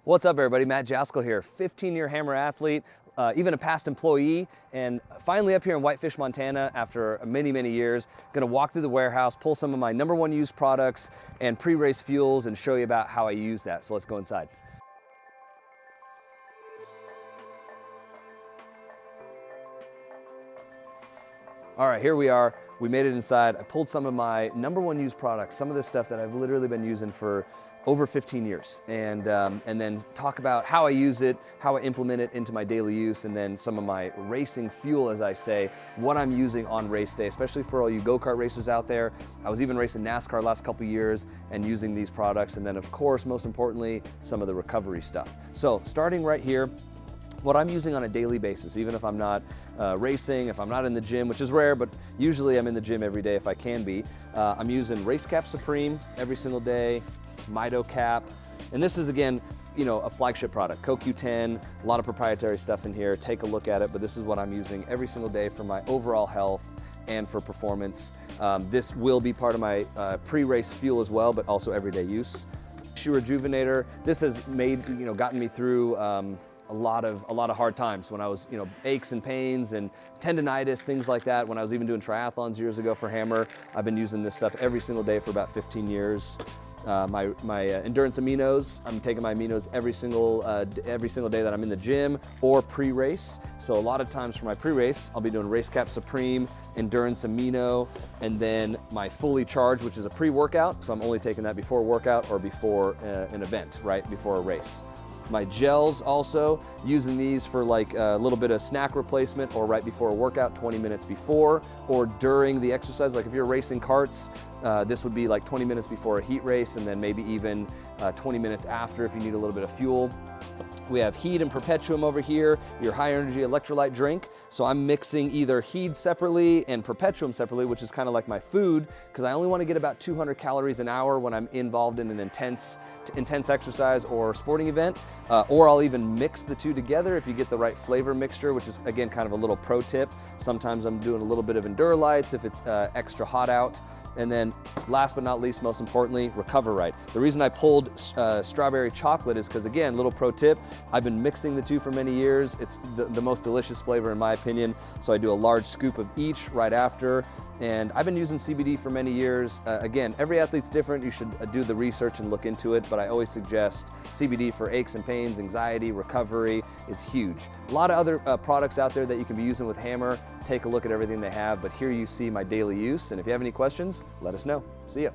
What's up, everybody? Matt Jaskol here, 15-year Hammer athlete, even a past employee, and finally up here in Whitefish, Montana after many, many years. Gonna walk through the warehouse, pull some of my #1 used products and pre-race fuels and show you about how I use that. So let's go inside. All right, here we are. We made it inside. I pulled some of my #1 used products, some of this stuff that I've literally been using for over 15 years, and then talk about how I use it, how I implement it into my daily use, and then some of my racing fuel, as I say, what I'm using on race day, especially for all you go-kart racers out there. I was even racing NASCAR last couple years and using these products, and then of course, most importantly, some of the recovery stuff. So starting right here, what I'm using on a daily basis, even if I'm not racing, if I'm not in the gym, which is rare, but usually I'm in the gym every day if I can be. I'm using Race Cap Supreme every single day, Mito Cap, and this is, again, you know, a flagship product, CoQ10, a lot of proprietary stuff in here. Take a look at it, but this is what I'm using every single day for my overall health and for performance. This will be part of my pre-race fuel as well, but also everyday use. Shoe Rejuvenator, this has made, you know, gotten me through a lot of hard times when I was, you know, aches and pains and tendonitis, things like that. When I was even doing triathlons years ago for Hammer, I've been using this stuff every single day for about 15 years. My endurance aminos, I'm taking my aminos every single day that I'm in the gym or pre-race. So a lot of times for my pre-race, I'll be doing Race Cap Supreme, endurance amino, and then my fully charged, which is a pre-workout. So I'm only taking that before a workout or before an event, right, before a race. My gels also, using these for like a little bit of snack replacement or right before a workout, 20 minutes before, or during the exercise. Like if you're racing karts, this would be like 20 minutes before a heat race, and then maybe even 20 minutes after if you need a little bit of fuel. We have Heat and Perpetuum over here, your high energy electrolyte drink. So I'm mixing either Heat separately and Perpetuum separately, which is kind of like my food, because I only want to get about 200 calories an hour when I'm involved in an intense exercise or sporting event, or I'll even mix the two together if you get the right flavor mixture, which is, again, kind of a little pro tip. Sometimes I'm doing a little bit of Endurolights if it's extra hot out. And then last but not least, most importantly, Recover Right. The reason I pulled strawberry chocolate is because, again, little pro tip, I've been mixing the two for many years. It's the most delicious flavor in my opinion. So I do a large scoop of each right after. And I've been using CBD for many years. Again, every athlete's different. You should do the research and look into it, but I always suggest CBD for aches and pains, anxiety, recovery is huge. A lot of other products out there that you can be using with Hammer. Take a look at everything they have, but here you see my daily use. And if you have any questions, let us know. See ya.